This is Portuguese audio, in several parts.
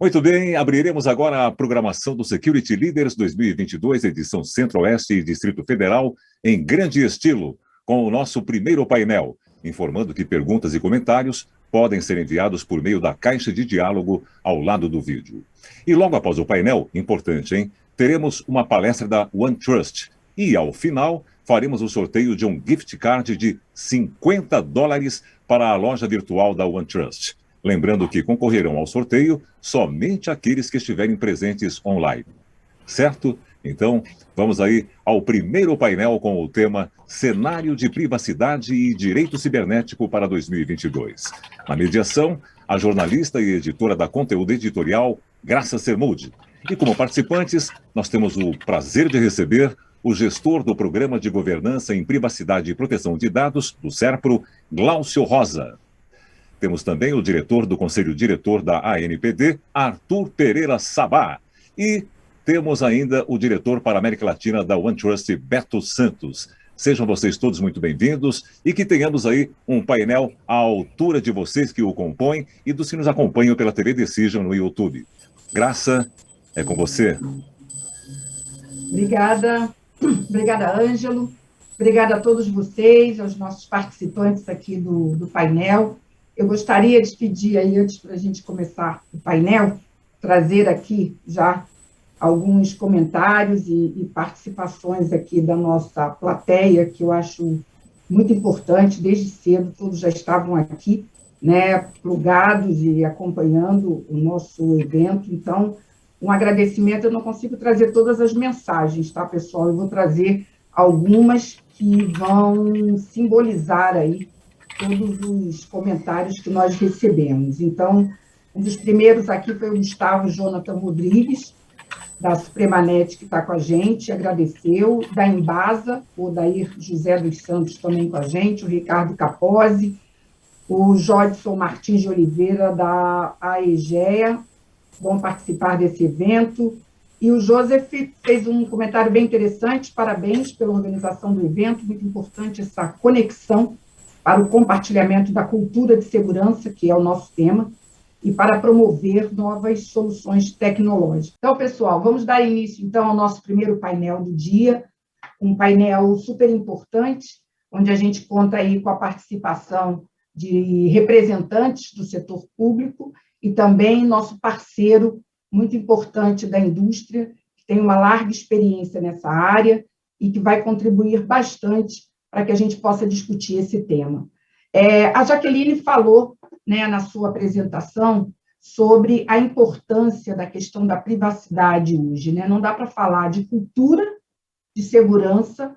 Muito bem, abriremos agora a programação do Security Leaders 2022, edição Centro-Oeste e Distrito Federal, em grande estilo, com o nosso primeiro painel, informando que perguntas e comentários podem ser enviados por meio da caixa de diálogo ao lado do vídeo. E logo após o painel, importante, hein? Teremos uma palestra da OneTrust e, ao final, faremos o sorteio de um gift card de $50 para a loja virtual da OneTrust. Lembrando que concorrerão ao sorteio somente aqueles que estiverem presentes online. Certo? Então, vamos aí ao primeiro painel com o tema Cenário de Privacidade e Direito Cibernético para 2022. Na mediação, a jornalista e editora da Conteúdo Editorial, Graça Sermude. E como participantes, nós temos o prazer de receber o gestor do Programa de Governança em Privacidade e Proteção de Dados, do SERPRO, Glaucio Rosa. Temos também o diretor do Conselho Diretor da ANPD, Arthur Pereira Sabá. E temos ainda o diretor para a América Latina da OneTrust, Beto Santos. Sejam vocês todos muito bem-vindos e que tenhamos aí um painel à altura de vocês que o compõem e dos que nos acompanham pela TV Decision no YouTube. Graça, é com você. Obrigada, Ângelo. Obrigada a todos vocês, aos nossos participantes aqui do painel. Eu gostaria de pedir aí, antes para a gente começar o painel, trazer aqui já alguns comentários e participações aqui da nossa plateia, que eu acho muito importante, desde cedo, todos já estavam aqui, né, plugados e acompanhando o nosso evento. Então, um agradecimento, eu não consigo trazer todas as mensagens, tá, pessoal? Eu vou trazer algumas que vão simbolizar aí todos os comentários que nós recebemos. Então, um dos primeiros aqui foi o Gustavo Jonathan Rodrigues, da Supremanet, que está com a gente, agradeceu, da Embasa, o Odair José dos Santos também com a gente, o Ricardo Capozzi, o Jodson Martins de Oliveira, da AEGEA, vão participar desse evento, e o Joseph fez um comentário bem interessante, parabéns pela organização do evento, muito importante essa conexão para o compartilhamento da cultura de segurança, que é o nosso tema, e para promover novas soluções tecnológicas. Então, pessoal, vamos dar início, então, ao nosso primeiro painel do dia, um painel super importante, onde a gente conta aí com a participação de representantes do setor público e também nosso parceiro muito importante da indústria, que tem uma larga experiência nessa área e que vai contribuir bastante para que a gente possa discutir esse tema. A Jaqueline falou, né, na sua apresentação, sobre a importância da questão da privacidade hoje, né? Não dá para falar de cultura de segurança,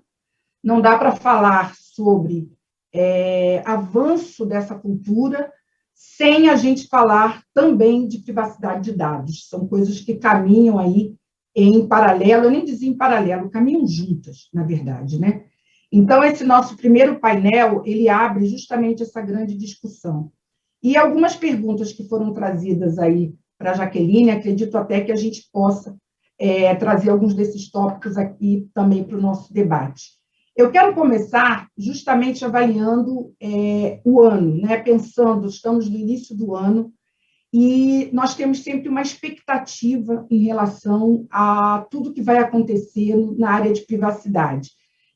não dá para falar sobre avanço dessa cultura sem a gente falar também de privacidade de dados. São coisas que caminham aí em paralelo, eu nem dizia em paralelo, caminham juntas, na verdade, né? Então, esse nosso primeiro painel, ele abre justamente essa grande discussão. E algumas perguntas que foram trazidas aí para a Jaqueline, acredito até que a gente possa trazer alguns desses tópicos aqui também para o nosso debate. Eu quero começar justamente avaliando o ano, né? Pensando, estamos no início do ano, e nós temos sempre uma expectativa em relação a tudo que vai acontecer na área de privacidade.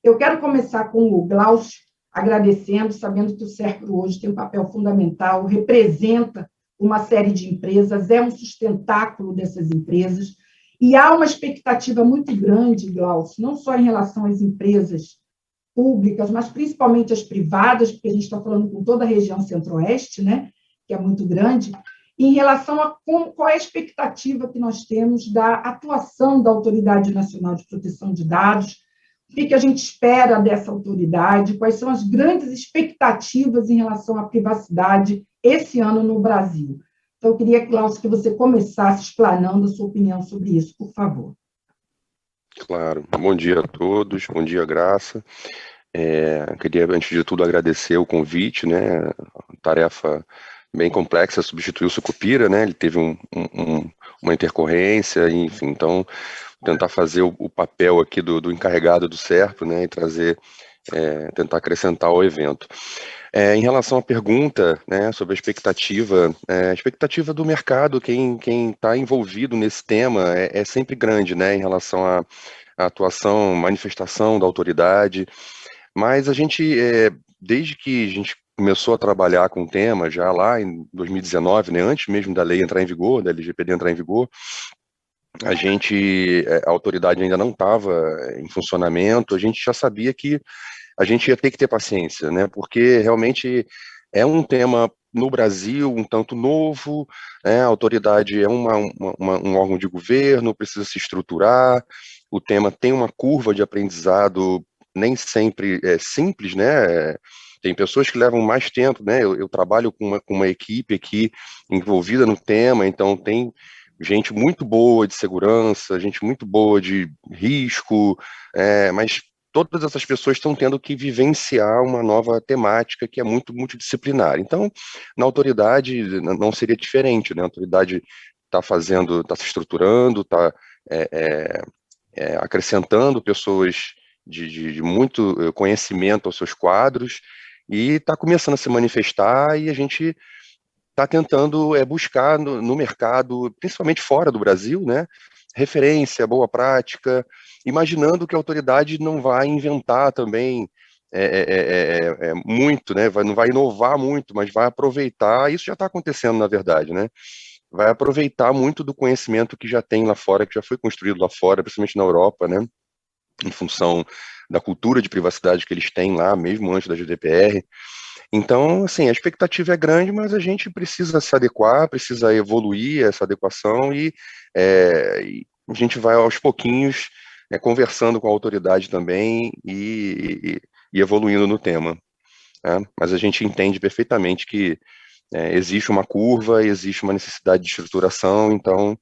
Eu quero começar com o Glaucio, agradecendo, sabendo que o SERPRO hoje tem um papel fundamental, representa uma série de empresas, é um sustentáculo dessas empresas, e há uma expectativa muito grande, Glaucio, não só em relação às empresas públicas, mas principalmente as privadas, porque a gente está falando com toda a região centro-oeste, né, que é muito grande, em relação a qual é a expectativa que nós temos da atuação da Autoridade Nacional de Proteção de Dados, o que a gente espera dessa autoridade, quais são as grandes expectativas em relação à privacidade esse ano no Brasil. Então, eu queria, Glaucio, que você começasse explanando a sua opinião sobre isso, por favor. Claro. Bom dia a todos, bom dia, Graça. Queria, antes de tudo, agradecer o convite, né? Tarefa bem complexa, substituir o Sucupira, né? Ele teve uma intercorrência, enfim, então tentar fazer o papel aqui do encarregado do SERPRO, né, e trazer tentar acrescentar ao evento. Em relação à pergunta, né, sobre a expectativa do mercado, quem está envolvido nesse tema é sempre grande, né, em relação à atuação, manifestação da autoridade, mas a gente, desde que a gente começou a trabalhar com o tema, já lá em 2019, né, antes mesmo da lei entrar em vigor, da LGPD entrar em vigor, a autoridade ainda não estava em funcionamento, a gente já sabia que a gente ia ter que ter paciência, né? Porque realmente é um tema no Brasil um tanto novo, né? A autoridade é um órgão de governo, precisa se estruturar, o tema tem uma curva de aprendizado nem sempre simples, né? Tem pessoas que levam mais tempo, né? Eu trabalho com uma equipe aqui envolvida no tema, então tem gente muito boa de segurança, gente muito boa de risco, mas todas essas pessoas estão tendo que vivenciar uma nova temática que é muito multidisciplinar. Então, na autoridade não seria diferente, né? A autoridade está se estruturando, está acrescentando pessoas de muito conhecimento aos seus quadros e está começando a se manifestar e a gente está tentando buscar no mercado, principalmente fora do Brasil, né, referência, boa prática, imaginando que a autoridade não vai inventar também muito, né, não vai inovar muito, mas vai aproveitar, isso já está acontecendo na verdade, né, vai aproveitar muito do conhecimento que já tem lá fora, que já foi construído lá fora, principalmente na Europa, né, em função da cultura de privacidade que eles têm lá, mesmo antes da GDPR. Então, assim, a expectativa é grande, mas a gente precisa se adequar, precisa evoluir essa adequação e a gente vai aos pouquinhos conversando com a autoridade também e evoluindo no tema, né? Mas a gente entende perfeitamente que existe uma curva, existe uma necessidade de estruturação, então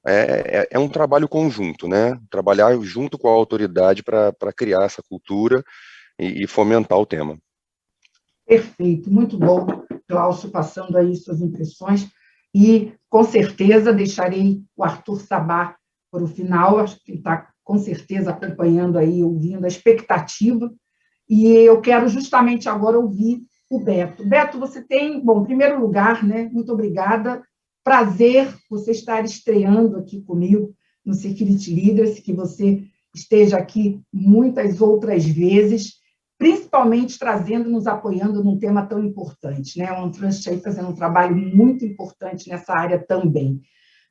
é um trabalho conjunto, né? Trabalhar junto com a autoridade para criar essa cultura e fomentar o tema. Perfeito, muito bom, Glaucio, passando aí suas impressões, e com certeza deixarei o Arthur Sabá para o final, acho que ele está com certeza acompanhando aí, ouvindo a expectativa, e eu quero justamente agora ouvir o Beto. Beto, você tem, bom, em primeiro lugar, né, muito obrigada, prazer você estar estreando aqui comigo no Security Leaders, que você esteja aqui muitas outras vezes, principalmente trazendo, nos apoiando num tema tão importante, né? O OneTrust aí fazendo um trabalho muito importante nessa área também.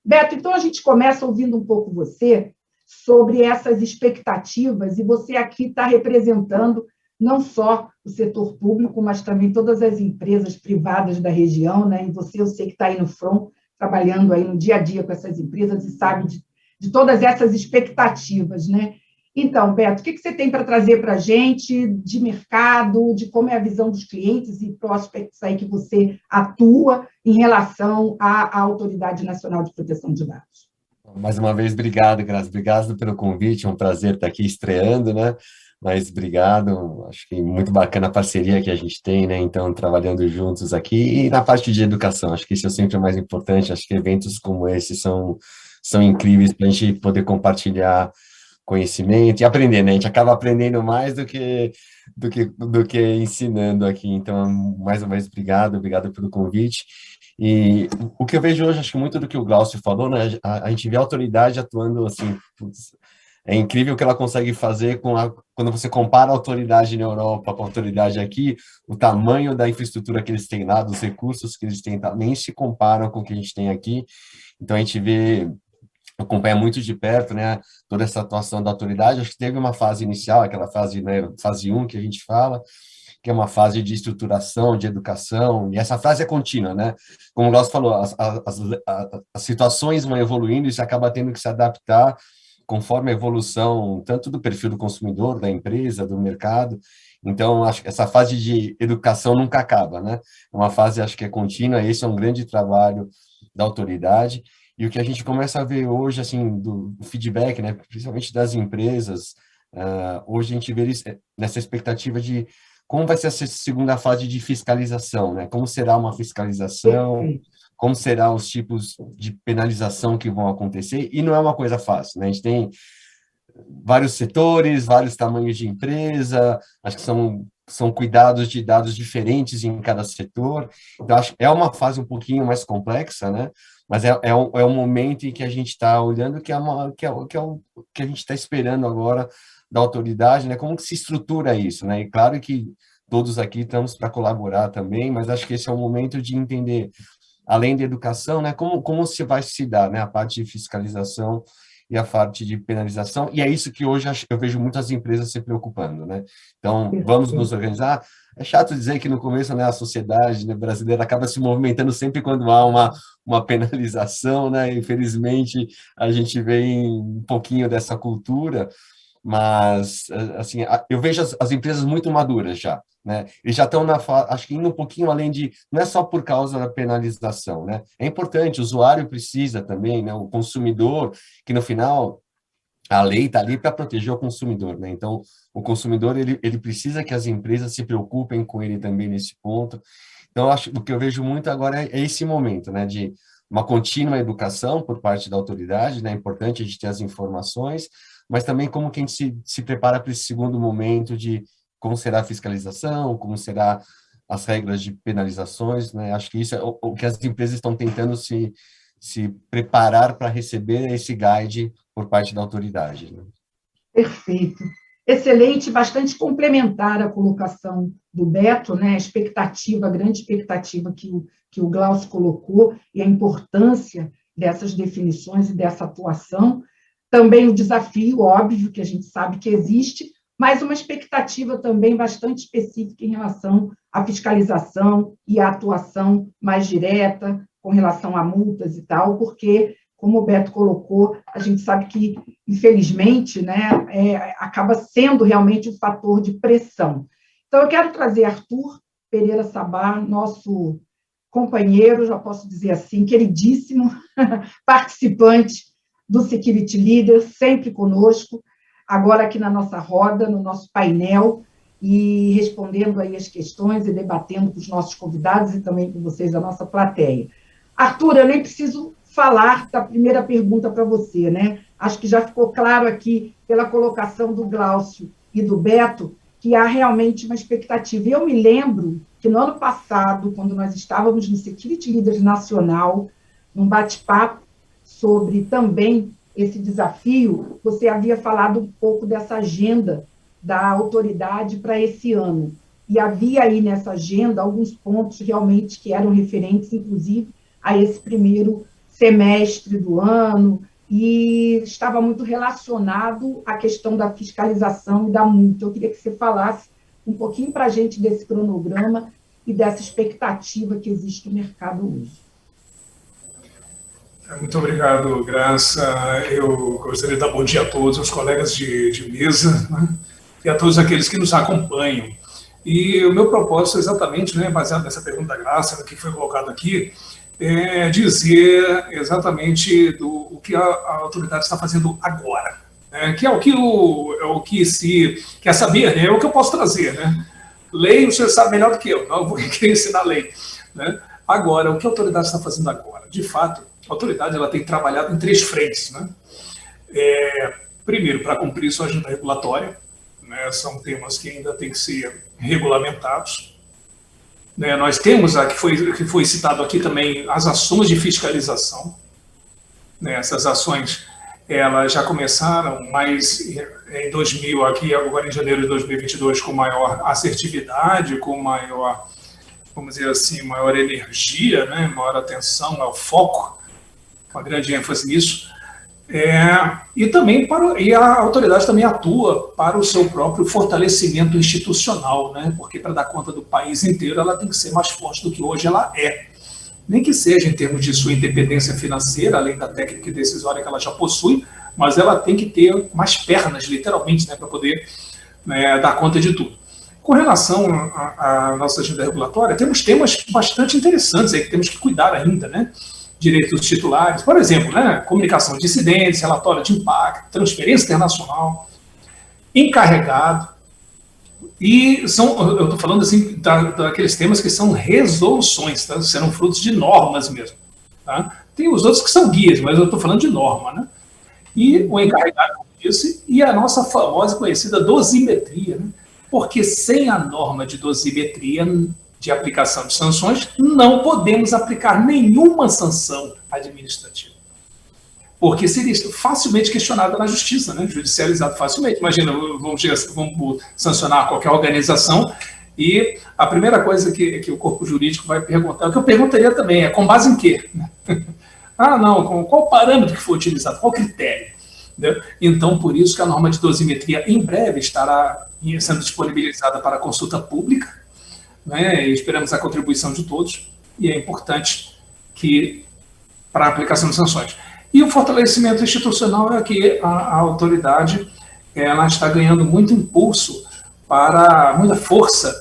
Beto, então a gente começa ouvindo um pouco você sobre essas expectativas, e você aqui está representando não só o setor público, mas também todas as empresas privadas da região, né? E você, eu sei que está aí no front, trabalhando aí no dia a dia com essas empresas e sabe de todas essas expectativas, né? Então, Beto, o que você tem para trazer para a gente de mercado, de como é a visão dos clientes e prospects aí que você atua em relação à Autoridade Nacional de Proteção de Dados? Mais uma vez, obrigado, Graça. Obrigado pelo convite, é um prazer estar aqui estreando, né? Mas obrigado, acho que muito bacana a parceria que a gente tem, né? Então, trabalhando juntos aqui. E na parte de educação, acho que isso é sempre o mais importante. Acho que eventos como esse são incríveis para a gente poder compartilhar conhecimento e aprender, né? A gente acaba aprendendo mais do que ensinando aqui. Então, mais uma vez, obrigado pelo convite. E o que eu vejo hoje, acho que muito do que o Glaucio falou, né? A gente vê a autoridade atuando assim, putz, é incrível o que ela consegue fazer quando você compara a autoridade na Europa com a autoridade aqui, o tamanho da infraestrutura que eles têm lá, dos recursos que eles têm, nem se comparam com o que a gente tem aqui. Então, a gente acompanha muito de perto, né, toda essa atuação da autoridade. Acho que teve uma fase inicial, aquela fase, né, fase 1 que a gente fala, que é uma fase de estruturação, de educação, e essa fase é contínua, né? Como o Glaucio falou, as situações vão evoluindo e você acaba tendo que se adaptar conforme a evolução, tanto do perfil do consumidor, da empresa, do mercado. Então, acho que essa fase de educação nunca acaba, né? É uma fase, acho que é contínua, esse é um grande trabalho da autoridade. E o que a gente começa a ver hoje, assim, do feedback, né, principalmente das empresas, hoje a gente vê nessa expectativa de como vai ser essa segunda fase de fiscalização, né? Como será uma fiscalização, como serão os tipos de penalização que vão acontecer, e não é uma coisa fácil, né? A gente tem vários setores, vários tamanhos de empresa, acho que são cuidados de dados diferentes em cada setor. Então, acho que é uma fase um pouquinho mais complexa, né? Mas é um momento em que a gente está olhando que a gente está esperando agora da autoridade, né? Como que se estrutura isso, né? E claro que todos aqui estamos para colaborar também, mas acho que esse é o momento de entender, além da educação, né? Como se vai se dar, né? A parte de fiscalização e a parte de penalização, e é isso que hoje eu vejo muitas empresas se preocupando, né? Então, vamos nos organizar. É chato dizer que no começo, né, a sociedade, né, brasileira acaba se movimentando sempre quando há uma penalização, né? Infelizmente, a gente vem um pouquinho dessa cultura, mas, assim, eu vejo as empresas muito maduras já, né? Eles já estão acho que indo um pouquinho além de, não é só por causa da penalização, né? É importante, o usuário precisa também, né? O consumidor, que no final a lei está ali para proteger o consumidor, né? Então, o consumidor, ele precisa que as empresas se preocupem com ele também nesse ponto. Então, acho que o que eu vejo muito agora é esse momento, né? De uma contínua educação por parte da autoridade, né? É importante a gente ter as informações, mas também como que a gente se prepara para esse segundo momento de como será a fiscalização, como será as regras de penalizações, né? Acho que isso é o que as empresas estão tentando se preparar para receber esse guide por parte da autoridade, né? Perfeito. Excelente, bastante complementar a colocação do Beto, né? A grande expectativa que o Glaucio colocou e a importância dessas definições e dessa atuação. Também o desafio, óbvio, que a gente sabe que existe, mas uma expectativa também bastante específica em relação à fiscalização e à atuação mais direta com relação a multas e tal, porque, como o Beto colocou, a gente sabe que, infelizmente, né, acaba sendo realmente um fator de pressão. Então, eu quero trazer Arthur Pereira Sabá, nosso companheiro, já posso dizer assim, queridíssimo participante do Security Leader, sempre conosco, agora aqui na nossa roda, no nosso painel, e respondendo aí as questões e debatendo com os nossos convidados e também com vocês, a nossa plateia. Arthur, eu nem preciso falar da primeira pergunta para você, né? Acho que já ficou claro aqui, pela colocação do Glaucio e do Beto, que há realmente uma expectativa. E eu me lembro que no ano passado, quando nós estávamos no Security Leaders Nacional, num bate-papo sobre também esse desafio, você havia falado um pouco dessa agenda da autoridade para esse ano. E havia aí nessa agenda alguns pontos realmente que eram referentes, inclusive, a esse primeiro semestre do ano, e estava muito relacionado à questão da fiscalização e da multa. Eu queria que você falasse um pouquinho para a gente desse cronograma e dessa expectativa que existe no mercado hoje. Muito obrigado, Graça. Eu gostaria de dar bom dia a todos os colegas de mesa, né, e a todos aqueles que nos acompanham. E o meu propósito, exatamente, né, baseado nessa pergunta da Graça, no que foi colocado aqui, é dizer exatamente o que a autoridade está fazendo agora, né, que é o que se quer saber, né, é o que eu posso trazer. Né? Lei, você sabe melhor do que eu, não vou querer ensinar lei. Né? Agora, o que a autoridade está fazendo agora? De fato, a autoridade ela tem trabalhado em 3 frentes. Né? Primeiro, para cumprir sua agenda regulatória, né? São temas que ainda têm que ser regulamentados. Né? Nós temos, que foi citado aqui também, as ações de fiscalização. Né? Essas ações elas já começaram, mas em 2000, aqui agora em janeiro de 2022, com maior assertividade, com maior, vamos dizer assim, maior energia, né? Maior atenção ao foco, com grande ênfase nisso, e também a autoridade também atua para o seu próprio fortalecimento institucional, né? Porque para dar conta do país inteiro ela tem que ser mais forte do que hoje ela é. Nem que seja em termos de sua independência financeira, além da técnica e decisória que ela já possui, mas ela tem que ter mais pernas, literalmente, né? Para poder, né, dar conta de tudo. Com relação à nossa agenda regulatória, temos temas bastante interessantes aí que temos que cuidar ainda, né? Direitos titulares, por exemplo, né? Comunicação de incidentes, relatório de impacto, transferência internacional, encarregado, e eu estou falando assim daqueles temas que são resoluções, tá? Serão frutos de normas mesmo. Tá? Tem os outros que são guias, mas eu estou falando de norma. Né? E o encarregado, como disse, e a nossa famosa conhecida dosimetria, né? Porque sem a norma de dosimetria de aplicação de sanções, não podemos aplicar nenhuma sanção administrativa. Porque seria facilmente questionada na justiça, né? Judicializado facilmente. Imagina, vamos sancionar qualquer organização e a primeira coisa que o corpo jurídico vai perguntar, o que eu perguntaria também é, com base em quê? Ah, não, qual parâmetro que foi utilizado, qual critério? Né? Então, por isso que a norma de dosimetria em breve estará sendo disponibilizada para consulta pública, né? E esperamos a contribuição de todos, e é importante que, para a aplicação de sanções. E o fortalecimento institucional é que a autoridade ela está ganhando muito impulso, muita força,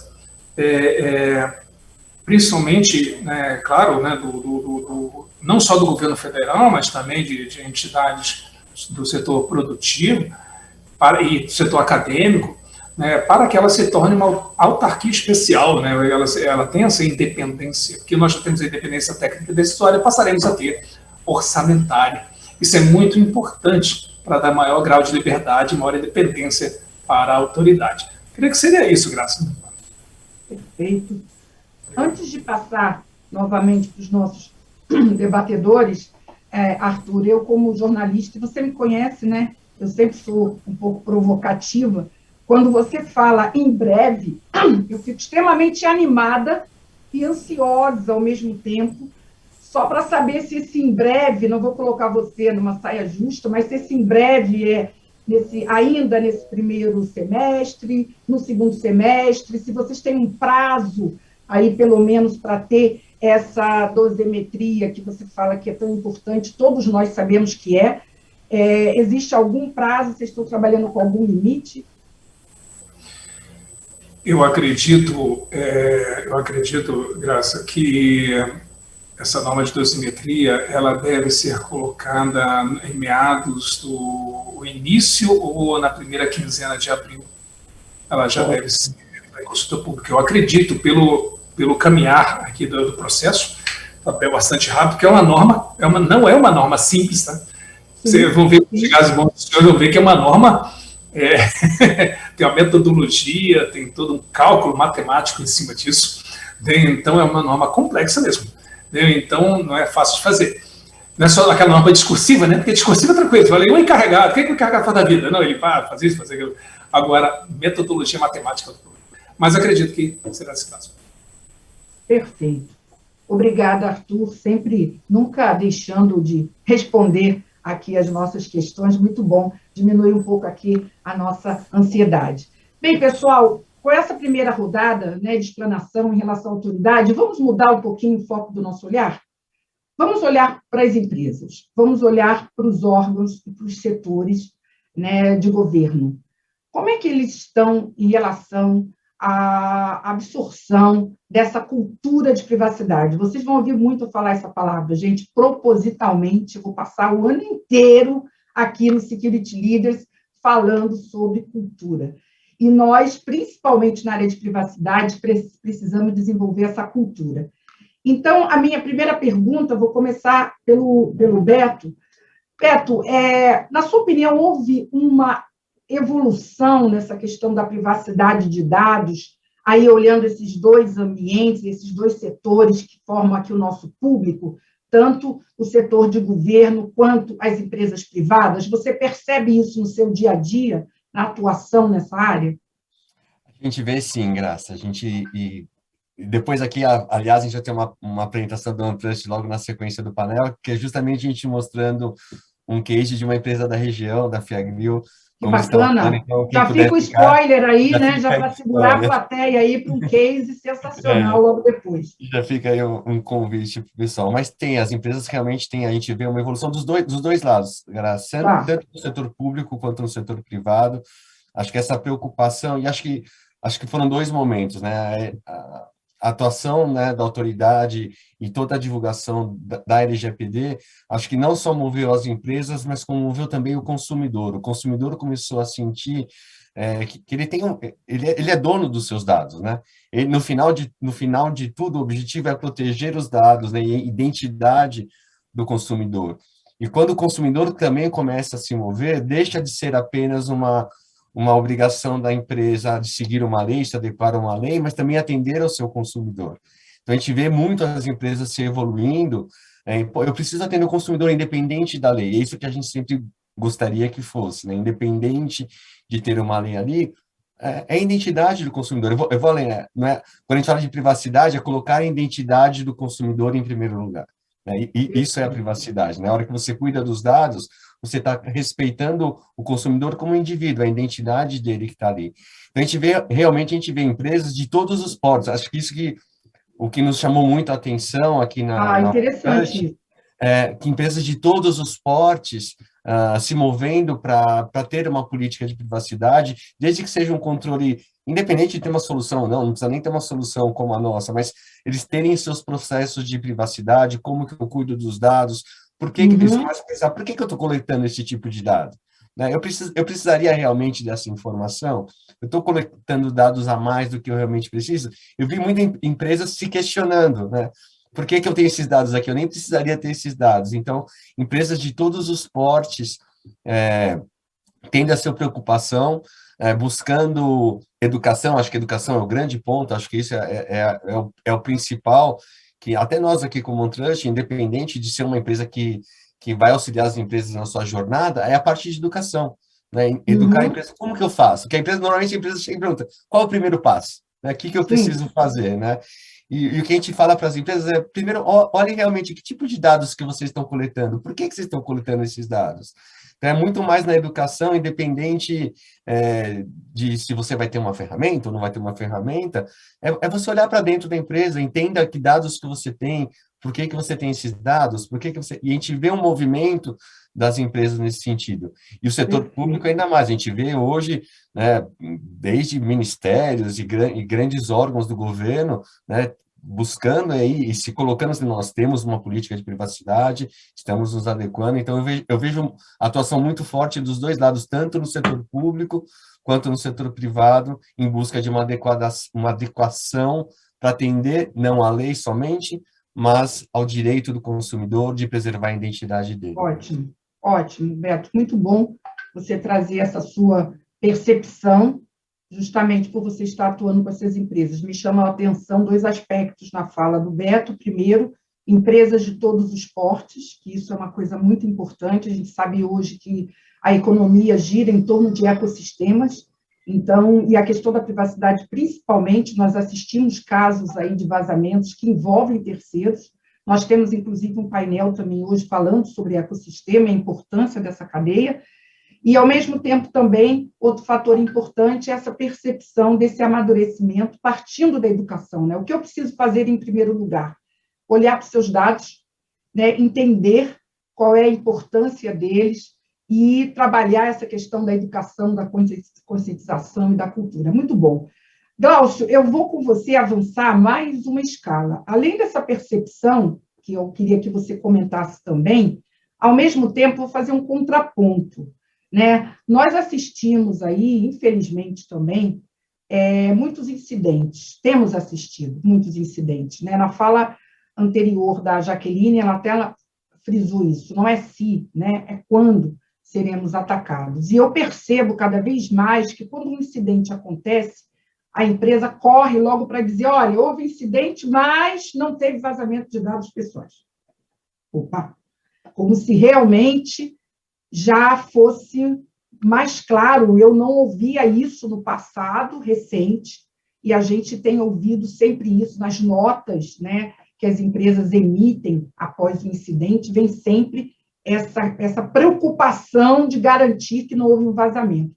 principalmente, né, claro, né, não só do governo federal, mas também de entidades do setor produtivo e do setor acadêmico, né, para que ela se torne uma autarquia especial, né, ela tenha essa independência, porque nós já temos a independência técnica e decisória, passaremos a ter orçamentária. Isso é muito importante para dar maior grau de liberdade e maior independência para a autoridade. Creio que seria isso, Graça. Perfeito. Antes de passar novamente para os nossos debatedores, Arthur, eu como jornalista, você me conhece, né? Eu sempre sou um pouco provocativa. Quando você fala em breve, eu fico extremamente animada e ansiosa ao mesmo tempo, só para saber se esse em breve, não vou colocar você numa saia justa, mas se esse em breve é ainda nesse primeiro semestre, no segundo semestre, se vocês têm um prazo aí, pelo menos, para ter essa dosimetria que você fala que é tão importante, todos nós sabemos que existe algum prazo, vocês estão trabalhando com algum limite? Eu acredito, Graça, que essa norma de dosimetria ela deve ser colocada em meados do início ou na primeira quinzena de abril. Ela já deve ser em consulta pública. Eu acredito, pelo caminhar aqui do processo, é bastante rápido, porque é uma norma, não é uma norma simples, tá? Vocês vão ver, vão ver que é uma norma, tem uma metodologia, tem todo um cálculo matemático em cima disso, então é uma norma complexa mesmo. Então, não é fácil de fazer. Não é só aquela norma discursiva, né? Porque discursiva é tranquilo. Você fala, e o encarregado? O que o encarregado faz da vida? Não, ele faz isso, faz aquilo. Agora, metodologia matemática é outro problema. Mas acredito que será esse caso. Perfeito. Obrigada, Arthur, sempre, nunca deixando de responder aqui as nossas questões. Muito bom diminuir um pouco aqui a nossa ansiedade. Bem, pessoal, com essa primeira rodada, né, de explanação em relação à autoridade, vamos mudar um pouquinho o foco do nosso olhar? Vamos olhar para as empresas, vamos olhar para os órgãos e para os setores, né, de governo. Como é que eles estão em relação à absorção dessa cultura de privacidade? Vocês vão ouvir muito falar essa palavra, gente, propositalmente, eu vou passar o ano inteiro aqui no Security Leaders falando sobre cultura. E nós, principalmente na área de privacidade, precisamos desenvolver essa cultura. Então, a minha primeira pergunta, vou começar pelo Beto. Beto, na sua opinião, houve uma evolução nessa questão da privacidade de dados, aí olhando esses dois ambientes, esses dois setores que formam aqui o nosso público, tanto o setor de governo quanto as empresas privadas? Você percebe isso no seu dia a dia, na atuação nessa área? A gente vê sim, Graça. E depois aqui, aliás, a gente vai ter uma apresentação do OneTrust logo na sequência do painel, que é justamente a gente mostrando um case de uma empresa da região, da Fiagril. Que bacana. Então, já fica o spoiler aí, né? Já para segurar a plateia aí para um case sensacional logo depois. Já fica aí um convite para o pessoal. Mas as empresas realmente têm, a gente vê uma evolução dos dois lados, Graça, tanto no setor público quanto no setor privado. Acho que essa preocupação, e acho que foram dois momentos, né? A atuação, né, da autoridade e toda a divulgação da LGPD, acho que não só moveu as empresas, mas como moveu também o consumidor. O consumidor começou a sentir que ele é dono dos seus dados, né? Ele, no final de tudo, o objetivo é proteger os dados, né, e a identidade do consumidor. E quando o consumidor também começa a se mover, deixa de ser apenas uma obrigação da empresa de seguir uma lei, se adequar a uma lei, mas também atender ao seu consumidor. Então, a gente vê muito as empresas se evoluindo. Eu preciso atender o consumidor independente da lei. É isso que a gente sempre gostaria que fosse, né? Independente de ter uma lei ali, é a identidade do consumidor. Eu vou além, não é? Quando a gente fala de privacidade, é colocar a identidade do consumidor em primeiro lugar. Né? E isso é a privacidade. Na hora que você cuida dos dados, você está respeitando o consumidor como indivíduo, a identidade dele que está ali. Então, realmente a gente vê empresas de todos os portos. Acho que isso que o que nos chamou muito a atenção aqui na interessante. Que empresas de todos os portes se movendo para ter uma política de privacidade, desde que seja um controle, independente de ter uma solução ou não precisa nem ter uma solução como a nossa, mas eles terem seus processos de privacidade, como que eu cuido dos dados, por que que eles começam a pensar, por que que eu estou coletando esse tipo de dado? Né? Eu precisaria realmente dessa informação? Eu estou coletando dados a mais do que eu realmente preciso? Eu vi muitas empresas se questionando, né? Por que que eu tenho esses dados aqui? Eu nem precisaria ter esses dados. Então, empresas de todos os portes tendo a sua preocupação, buscando educação. Acho que educação é o grande ponto, acho que isso é o principal, que até nós aqui como OneTrust, independente de ser uma empresa que vai auxiliar as empresas na sua jornada, é a parte de educação. Né? Educar a empresa, como que eu faço? Porque normalmente a empresa chega e pergunta, qual é o primeiro passo? Né? O que eu preciso fazer? Né? E o que a gente fala para as empresas é, primeiro, olhem realmente que tipo de dados que vocês estão coletando, por que vocês estão coletando esses dados? Então, é muito mais na educação, independente de se você vai ter uma ferramenta ou não vai ter uma ferramenta, é você olhar para dentro da empresa, entenda que dados que você tem, por que você tem esses dados, e a gente vê um movimento das empresas nesse sentido. E o setor público ainda mais, a gente vê hoje, né, desde ministérios e grandes órgãos do governo, né, buscando aí e se colocando assim, nós temos uma política de privacidade, estamos nos adequando, então eu vejo atuação muito forte dos dois lados, tanto no setor público quanto no setor privado, em busca de uma adequação para atender não à lei somente, mas ao direito do consumidor de preservar a identidade dele. Ótimo, ótimo, Beto, muito bom você trazer essa sua percepção, justamente por você estar atuando com essas empresas. Me chama a atenção dois aspectos na fala do Beto. Primeiro, empresas de todos os portes, que isso é uma coisa muito importante. A gente sabe hoje que a economia gira em torno de ecossistemas, então, e a questão da privacidade, principalmente, nós assistimos casos aí de vazamentos que envolvem terceiros. Nós temos, inclusive, um painel também hoje falando sobre ecossistema e a importância dessa cadeia. E, ao mesmo tempo, também, outro fator importante é essa percepção desse amadurecimento partindo da educação. Né? O que eu preciso fazer em primeiro lugar? Olhar para os seus dados, né? Entender qual é a importância deles e trabalhar essa questão da educação, da conscientização e da cultura. Muito bom. Glaucio, eu vou com você avançar mais uma escala. Além dessa percepção, que eu queria que você comentasse também, ao mesmo tempo, vou fazer um contraponto. Né? Nós assistimos aí, infelizmente também, muitos incidentes, temos assistido muitos incidentes. Né? Na fala anterior da Jaqueline, ela até frisou isso, não é se, né? É quando seremos atacados. E eu percebo cada vez mais que quando um incidente acontece, a empresa corre logo para dizer, olha, houve incidente, mas não teve vazamento de dados pessoais. Opa! Como se realmente já fosse mais claro, eu não ouvia isso no passado recente, e a gente tem ouvido sempre isso nas notas, né, que as empresas emitem após o incidente, vem sempre essa preocupação de garantir que não houve um vazamento.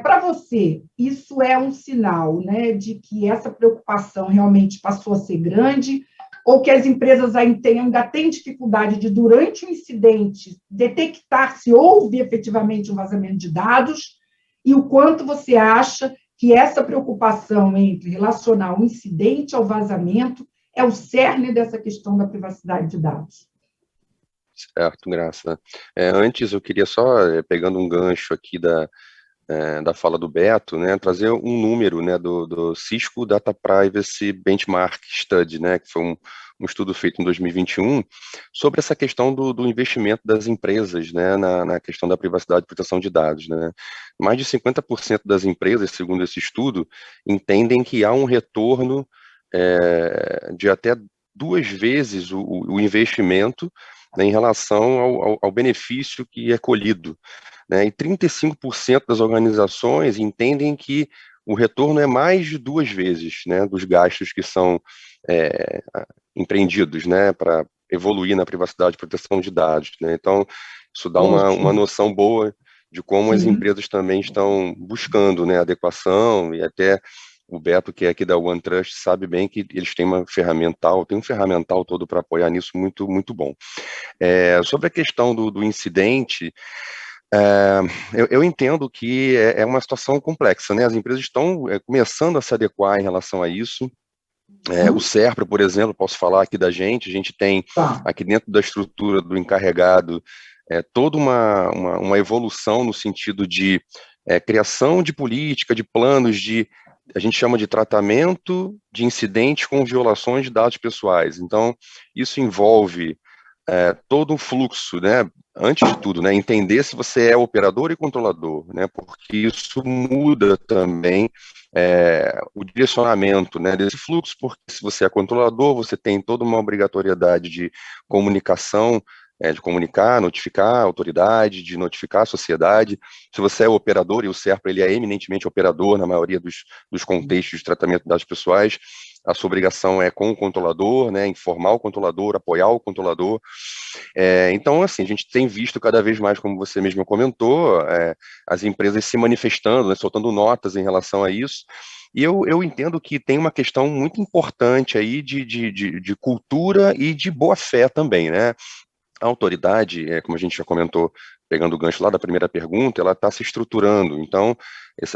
Para você, isso é um sinal, né, de que essa preocupação realmente passou a ser grande, ou que as empresas ainda têm dificuldade de, durante o incidente, detectar se houve efetivamente um vazamento de dados, e o quanto você acha que essa preocupação entre relacionar o incidente ao vazamento é o cerne dessa questão da privacidade de dados. Certo, Graça. Antes, eu queria só, pegando um gancho aqui da fala do Beto, né, trazer um número, né, do Cisco Data Privacy Benchmark Study, né, que foi um estudo feito em 2021 sobre essa questão do investimento das empresas, né, na questão da privacidade e proteção de dados, né. Mais de 50% das empresas, segundo esse estudo, entendem que há um retorno de até 2 vezes o investimento, né, em relação ao benefício que é colhido, né, e 35% das organizações entendem que o retorno é mais de 2 vezes, né, dos gastos que são empreendidos, né, para evoluir na privacidade e proteção de dados, né. Então, isso dá uma noção boa de como as empresas também estão buscando, né, adequação, e até o Beto, que é aqui da OneTrust, sabe bem que eles têm um ferramental todo para apoiar nisso muito, muito bom. Sobre a questão do incidente, eu entendo que é uma situação complexa, né? As empresas estão começando a se adequar em relação a isso. O SERPRA, por exemplo, posso falar aqui da gente, a gente tem aqui dentro da estrutura do encarregado toda uma evolução no sentido de criação de política, de planos a gente chama de tratamento de incidentes com violações de dados pessoais. Então, isso envolve todo um fluxo, né? Antes de tudo, né? Entender se você é operador e controlador, né? Porque isso muda também o direcionamento, né, desse fluxo, porque se você é controlador, você tem toda uma obrigatoriedade de comunicação, de comunicar, notificar a autoridade, de notificar a sociedade. Se você é operador, e o SERPRA ele é eminentemente operador na maioria dos contextos de tratamento de dados pessoais, a sua obrigação é com o controlador, né, informar o controlador, apoiar o controlador. Então, assim, a gente tem visto cada vez mais, como você mesmo comentou, as empresas se manifestando, né, soltando notas em relação a isso. E eu entendo que tem uma questão muito importante aí de cultura e de boa-fé também, né? A autoridade, como a gente já comentou, pegando o gancho lá da primeira pergunta, ela está se estruturando. Então,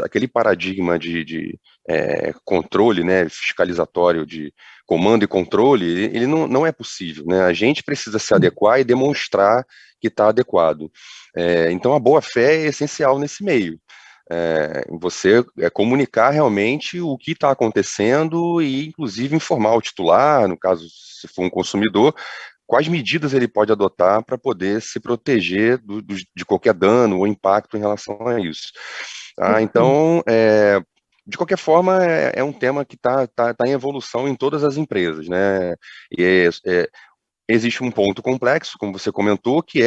aquele paradigma de controle, né, fiscalizatório, de comando e controle, ele não é possível, né? A gente precisa se adequar e demonstrar que está adequado. Então, a boa-fé é essencial nesse meio. Você comunicar realmente o que está acontecendo e, inclusive, informar o titular, no caso, se for um consumidor, quais medidas ele pode adotar para poder se proteger de qualquer dano ou impacto em relação a isso. Então, de qualquer forma, é um tema que está em evolução em todas as empresas, né? E existe um ponto complexo, como você comentou, que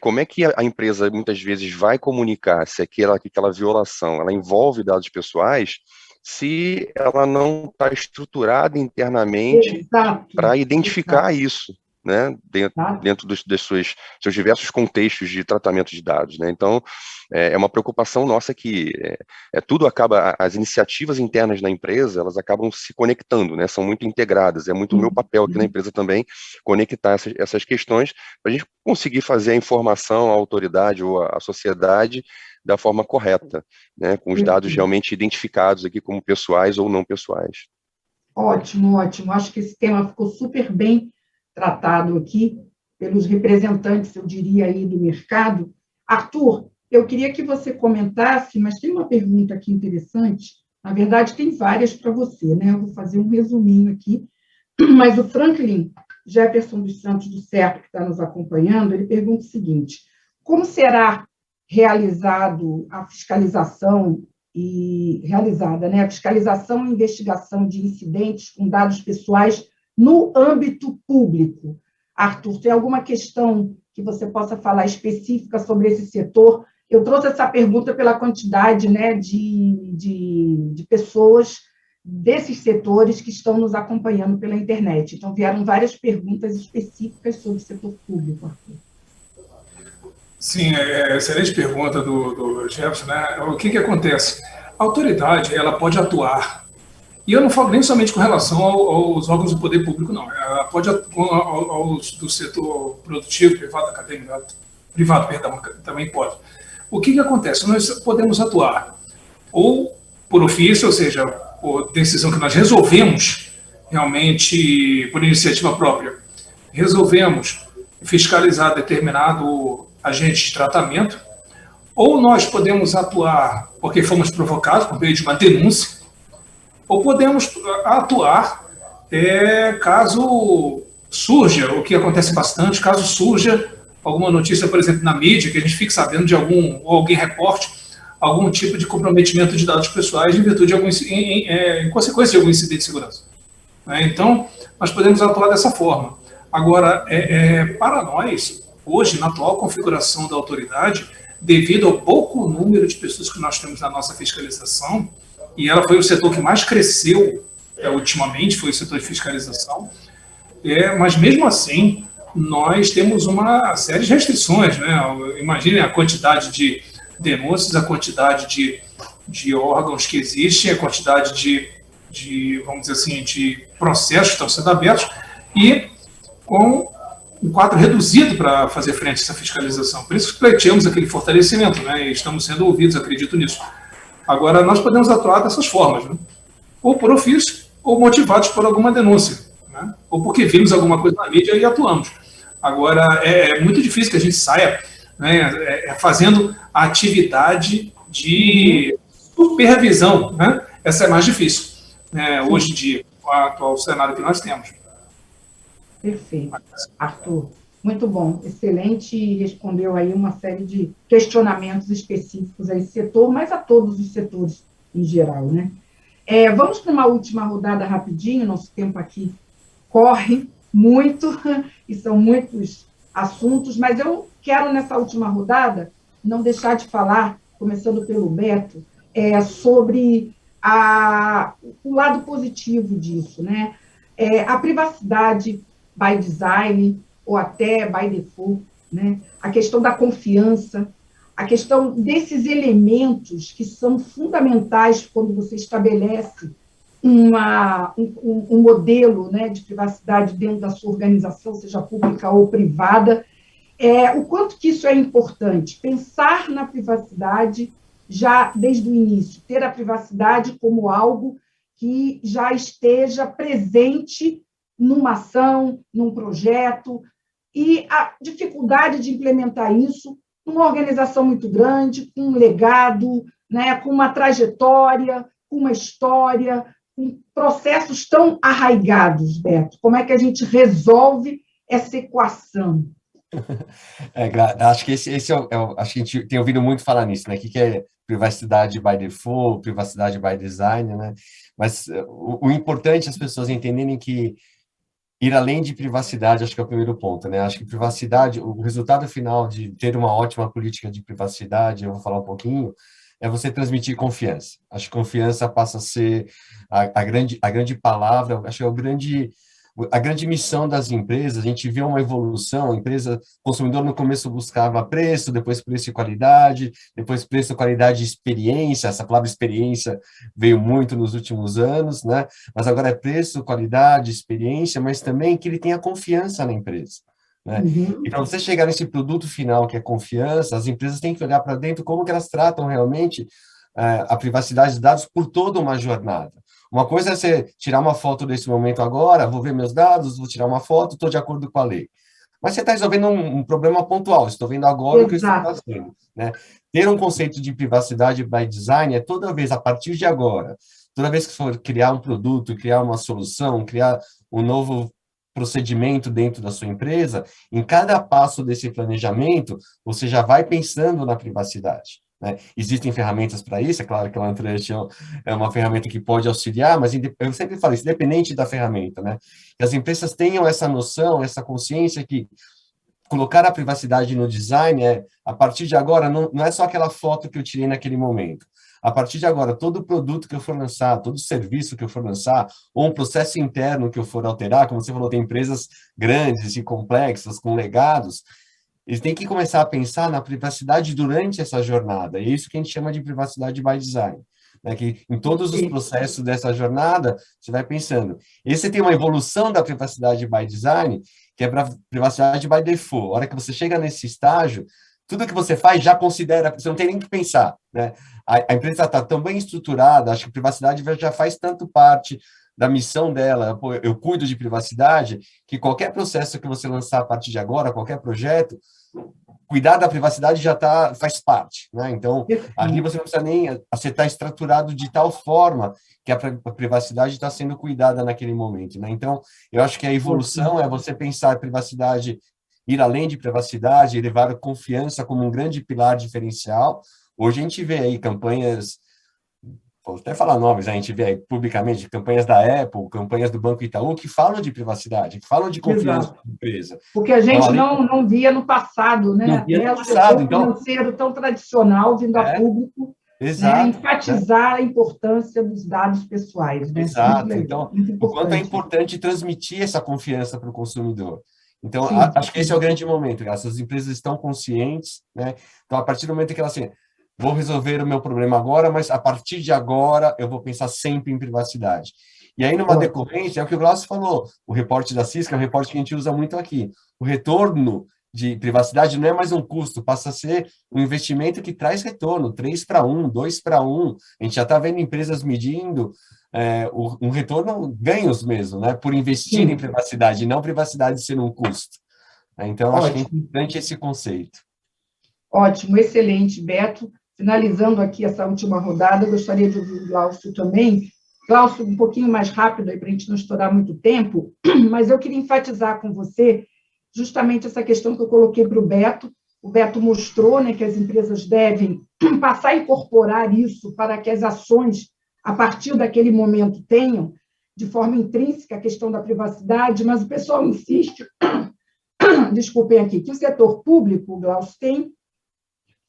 como é que a empresa muitas vezes vai comunicar se aquela violação ela envolve dados pessoais, se ela não está estruturada internamente para identificar isso, né, dentro dos seus diversos contextos de tratamento de dados, né? Então, é uma preocupação nossa que tudo acaba, as iniciativas internas da empresa, elas acabam se conectando, né? São muito integradas, é muito o meu papel aqui na empresa também, conectar essas questões, para a gente conseguir fazer a informação à autoridade ou à sociedade da forma correta, né? Com os dados realmente identificados aqui como pessoais ou não pessoais. Ótimo, ótimo. Acho que esse tema ficou super bem tratado aqui pelos representantes, eu diria, aí do mercado. Arthur, eu queria que você comentasse, mas tem uma pergunta aqui interessante, na verdade tem várias para você, né? Eu vou fazer um resuminho aqui, mas o Franklin Jefferson dos Santos do SERPRA, que está nos acompanhando, ele pergunta o seguinte: como será realizado a fiscalização né, a fiscalização e investigação de incidentes com dados pessoais no âmbito público? Arthur, tem alguma questão que você possa falar específica sobre esse setor? Eu trouxe essa pergunta pela quantidade, né, de pessoas desses setores que estão nos acompanhando pela internet. Então, vieram várias perguntas específicas sobre o setor público, Arthur. Sim, excelente pergunta do Jefferson, né? O que acontece? A autoridade, ela pode atuar, e eu não falo nem somente com relação aos órgãos do poder público, não. Ela pode atuar aos do setor produtivo, privado, acadêmico, privado, perdão, também pode. O que acontece? Nós podemos atuar ou por ofício, ou seja, por decisão que nós resolvemos, realmente por iniciativa própria, resolvemos fiscalizar determinado agente de tratamento, ou nós podemos atuar porque fomos provocados por meio de uma denúncia, ou podemos atuar caso surja, o que acontece bastante, caso surja alguma notícia, por exemplo, na mídia, que a gente fique sabendo de ou alguém reporte algum tipo de comprometimento de dados pessoais em virtude de em consequência de algum incidente de segurança. Né? Então, nós podemos atuar dessa forma. Agora, para nós, hoje, na atual configuração da autoridade, devido ao pouco número de pessoas que nós temos na nossa fiscalização, e ela foi o setor que mais cresceu ultimamente, foi o setor de fiscalização, mas mesmo assim, nós temos uma série de restrições. Né? Imagine a quantidade de denúncias, a quantidade de órgãos que existem, a quantidade vamos dizer assim, de processos que estão sendo abertos, e com um quadro reduzido para fazer frente a essa fiscalização. Por isso que pleiteamos aquele fortalecimento, né? E estamos sendo ouvidos, acredito nisso. Agora, nós podemos atuar dessas formas, né? Ou por ofício, ou motivados por alguma denúncia, né? Ou porque vimos alguma coisa na mídia e atuamos. Agora, é muito difícil que a gente saia, né, fazendo a atividade de supervisão, né? Essa é mais difícil, né, hoje em dia, com o atual cenário que nós temos. Perfeito, Arthur. Muito bom, excelente, respondeu aí uma série de questionamentos específicos a esse setor, mas a todos os setores em geral, né? Vamos para uma última rodada rapidinho, nosso tempo aqui corre muito, e são muitos assuntos, mas eu quero, nessa última rodada, não deixar de falar, começando pelo Beto, sobre o lado positivo disso, né? A privacidade by design, ou até by default, né? A questão da confiança, a questão desses elementos que são fundamentais quando você estabelece um modelo, né, de privacidade dentro da sua organização, seja pública ou privada, o quanto que isso é importante. Pensar na privacidade já desde o início, ter a privacidade como algo que já esteja presente numa ação, num projeto, e a dificuldade de implementar isso numa organização muito grande, com um legado, né, com uma trajetória, com uma história, com processos tão arraigados, Beto. Como é que a gente resolve essa equação? Acho que esse acho que a gente tem ouvido muito falar nisso, né? O que é privacidade by default, privacidade by design, né? Mas o importante é as pessoas entenderem que ir além de privacidade, acho que é o primeiro ponto, né? Acho que privacidade, o resultado final de ter uma ótima política de privacidade, eu vou falar um pouquinho, é você transmitir confiança. Acho que confiança passa a ser a grande palavra, acho que é a grande missão das empresas. A gente vê uma evolução, a empresa, o consumidor no começo buscava preço, depois preço e qualidade, depois preço, qualidade e experiência. Essa palavra experiência veio muito nos últimos anos, né? Mas agora é preço, qualidade, experiência, mas também que ele tenha confiança na empresa, né? Uhum. E para você chegar nesse produto final, que é confiança, as empresas têm que olhar para dentro como que elas tratam realmente a privacidade de dados por toda uma jornada. Uma coisa é você tirar uma foto desse momento agora, vou ver meus dados, vou tirar uma foto, estou de acordo com a lei. Mas você está resolvendo um problema pontual, estou vendo agora o que eu estou fazendo, né? Ter um conceito de privacidade by design é toda vez, a partir de agora, toda vez que for criar um produto, criar uma solução, criar um novo procedimento dentro da sua empresa, em cada passo desse planejamento, você já vai pensando na privacidade, né? Existem ferramentas para isso, é claro que a OneTrust é uma ferramenta que pode auxiliar, mas eu sempre falo isso, independente da ferramenta, né? Que as empresas tenham essa noção, essa consciência que colocar a privacidade no design a partir de agora, não é só aquela foto que eu tirei naquele momento. A partir de agora, todo produto que eu for lançar, todo serviço que eu for lançar, ou um processo interno que eu for alterar, como você falou, tem empresas grandes e complexas, com legados, eles têm que começar a pensar na privacidade durante essa jornada. É isso que a gente chama de privacidade by design, né? Que em todos os processos dessa jornada, você vai pensando. E você tem uma evolução da privacidade by design, que é para privacidade by default. A hora que você chega nesse estágio, tudo que você faz já considera, você não tem nem que pensar, né? A empresa está tão bem estruturada, acho que privacidade já faz tanto parte da missão dela, eu cuido de privacidade, que qualquer processo que você lançar a partir de agora, qualquer projeto, cuidar da privacidade faz parte, né? Então, ali você não precisa nem estar estruturado de tal forma que a privacidade está sendo cuidada naquele momento, né? Então, eu acho que a evolução é você pensar a privacidade, ir além de privacidade, levar a confiança como um grande pilar diferencial. Hoje a gente vê aí campanhas, vou até falar nomes, a gente vê aí publicamente campanhas da Apple, campanhas do Banco Itaú, que falam de privacidade, que falam de confiança da empresa. Porque a gente não via no passado, né? Não via no passado, então financeiro tão tradicional vindo a público, exato, né? Enfatizar a importância dos dados pessoais. Né? Exato. Então, o quanto é importante transmitir essa confiança para o consumidor. Então, acho que esse é o grande momento. Essas empresas estão conscientes, né? Então, a partir do momento que elas assim, vou resolver o meu problema agora, mas a partir de agora eu vou pensar sempre em privacidade. E aí, numa decorrência, é o que o Glaucio falou, o reporte da Cisco é um reporte que a gente usa muito aqui. O retorno de privacidade não é mais um custo, passa a ser um investimento que traz retorno, 3-1, 2-1. A gente já está vendo empresas medindo um retorno, ganhos mesmo, né, por investir em privacidade, não privacidade ser um custo. Então, acho que é importante esse conceito. Ótimo, excelente, Beto. Finalizando aqui essa última rodada, eu gostaria de ouvir o Glaucio também. Glaucio, um pouquinho mais rápido, para a gente não estourar muito tempo, mas eu queria enfatizar com você justamente essa questão que eu coloquei para o Beto. O Beto mostrou, né, que as empresas devem passar a incorporar isso para que as ações, a partir daquele momento, tenham, de forma intrínseca, a questão da privacidade, mas o pessoal insiste, desculpem aqui, que o setor público, o Glaucio, tem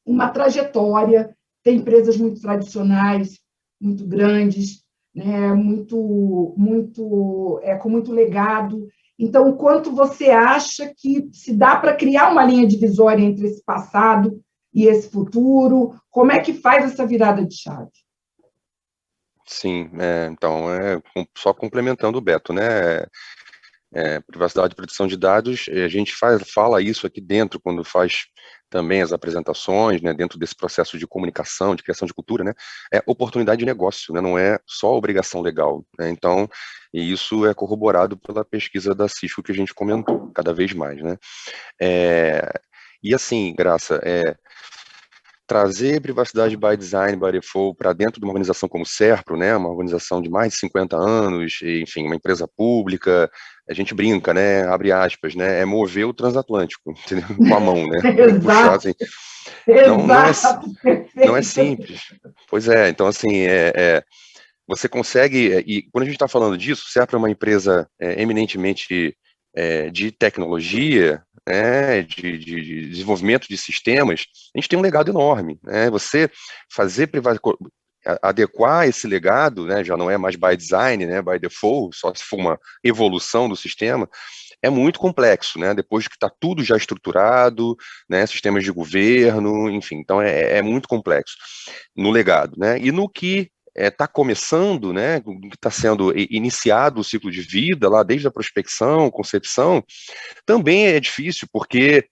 uma trajetória, tem empresas muito tradicionais, muito grandes, né, com muito legado. Então, o quanto você acha que se dá para criar uma linha divisória entre esse passado e esse futuro? Como é que faz essa virada de chave? Sim, então, só complementando o Beto, né? Privacidade e proteção de dados, a gente fala isso aqui dentro, quando faz também as apresentações, né, dentro desse processo de comunicação, de criação de cultura, né, é oportunidade de negócio, né, não é só obrigação legal, né, então, e isso é corroborado pela pesquisa da Cisco que a gente comentou, cada vez mais, né, e assim, Graça, trazer privacidade by design, by default, para dentro de uma organização como o Serpro, né, uma organização de mais de 50 anos, enfim, uma empresa pública, a gente brinca, né, abre aspas, né, é mover o transatlântico, entendeu? Com a mão, né, puxar, assim, não é simples, pois é, então assim, você consegue, e quando a gente está falando disso, o Serpro é uma empresa eminentemente de tecnologia, né, de desenvolvimento de sistemas, a gente tem um legado enorme, né, você adequar esse legado, né, já não é mais by design, né, by default, só se for uma evolução do sistema, é muito complexo, né, depois que está tudo já estruturado, né, sistemas de governo, enfim, então é muito complexo no legado, né, e no que está começando, né, está sendo iniciado o ciclo de vida, lá desde a prospecção, concepção, também é difícil, porque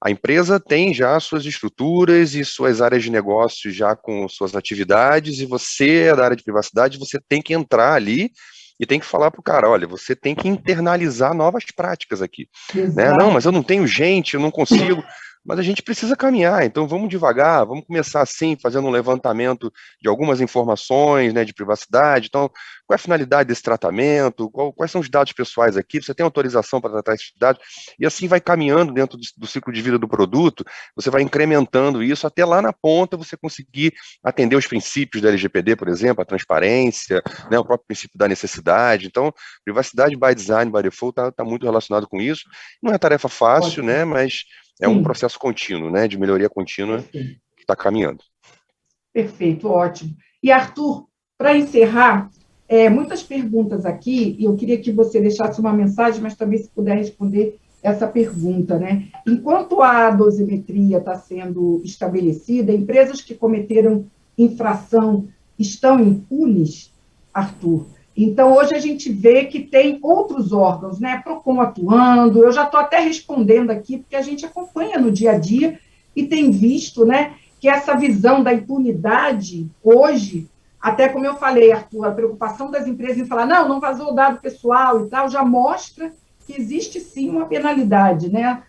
a empresa tem já suas estruturas e suas áreas de negócio já com suas atividades, e você é da área de privacidade, você tem que entrar ali e tem que falar para o cara, olha, você tem que internalizar novas práticas aqui. Né? Não, mas eu não tenho gente, eu não consigo... Mas a gente precisa caminhar, então vamos devagar, vamos começar assim, fazendo um levantamento de algumas informações, né, de privacidade. Então, qual é a finalidade desse tratamento? Quais são os dados pessoais aqui? Você tem autorização para tratar esses dados? E assim vai caminhando dentro do ciclo de vida do produto, você vai incrementando isso até lá na ponta você conseguir atender os princípios da LGPD, por exemplo, a transparência, né, o próprio princípio da necessidade. Então, privacidade by design, by default, está muito relacionado com isso. Não é tarefa fácil, né, mas... é um processo contínuo, né, de melhoria contínua que está caminhando. Perfeito, ótimo. E, Arthur, para encerrar, muitas perguntas aqui, e eu queria que você deixasse uma mensagem, mas também se puder responder essa pergunta, né? Enquanto a dosimetria está sendo estabelecida, empresas que cometeram infração estão impunes, Arthur? Então, hoje a gente vê que tem outros órgãos, né? Procon atuando, eu já estou até respondendo aqui, porque a gente acompanha no dia a dia e tem visto, né, que essa visão da impunidade, hoje, até como eu falei, Arthur, a preocupação das empresas em falar, não vazou o dado pessoal e tal, já mostra que existe sim uma penalidade, né?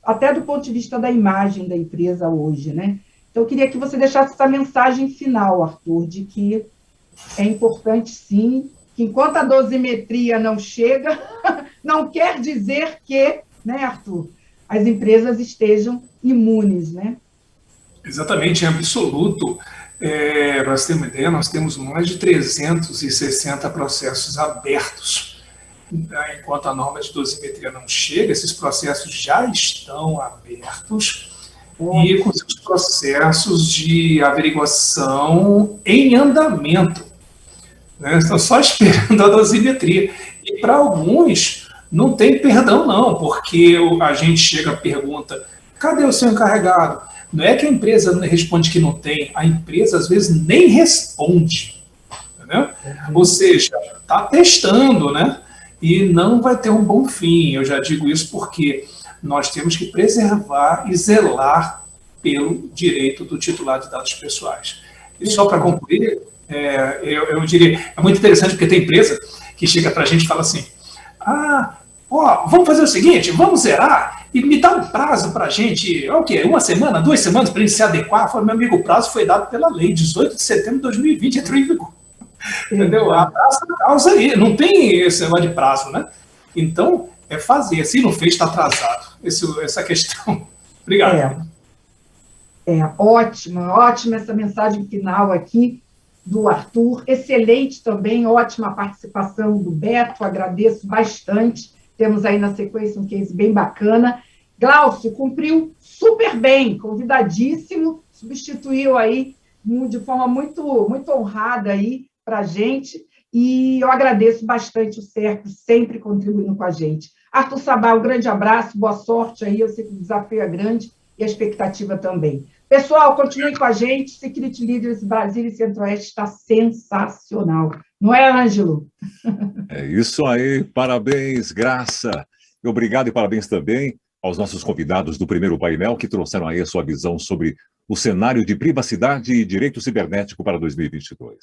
até do ponto de vista da imagem da empresa hoje, né? Então, eu queria que você deixasse essa mensagem final, Arthur, de que é importante, sim, que enquanto a dosimetria não chega, não quer dizer que, né, Arthur, as empresas estejam imunes, né? Exatamente, em absoluto. Nós temos uma ideia, nós temos mais de 360 processos abertos. Enquanto a norma de dosimetria não chega, esses processos já estão abertos e com seus processos de averiguação em andamento, né? Estão só esperando a dosimetria. E para alguns não tem perdão não, porque a gente chega e pergunta, cadê o seu encarregado? Não é que a empresa responde que não tem, a empresa às vezes nem responde, entendeu? Ou seja, está testando, né? E não vai ter um bom fim. Eu já digo isso porque nós temos que preservar e zelar pelo direito do titular de dados pessoais. E só para concluir, eu diria, é muito interessante porque tem empresa que chega para a gente e fala assim, vamos fazer o seguinte, vamos zerar e me dá um prazo para a gente, o quê? 1 semana, 2 semanas para a gente se adequar? Meu amigo, o prazo foi dado pela lei, 18 de setembro de 2020, entrou em vigor. Entendeu? Abraça a causa aí, não tem esse negócio de prazo, né? Então, é fazer, se não fez, está atrasado. Essa questão. Obrigado. Ótima essa mensagem final aqui do Arthur, excelente também, ótima participação do Beto, agradeço bastante, temos aí na sequência um case bem bacana. Glaucio cumpriu super bem, convidadíssimo, substituiu aí de forma muito, muito honrada aí para a gente, e eu agradeço bastante o Sérgio sempre contribuindo com a gente. Arthur Sabá, um grande abraço, boa sorte aí, eu sei que o desafio é grande e a expectativa também. Pessoal, continuem com a gente, Security Leaders Brasília e Centro-Oeste está sensacional. Não é, Ângelo? É isso aí, parabéns, Graça. Obrigado e parabéns também aos nossos convidados do primeiro painel que trouxeram aí a sua visão sobre o cenário de privacidade e direito cibernético para 2022.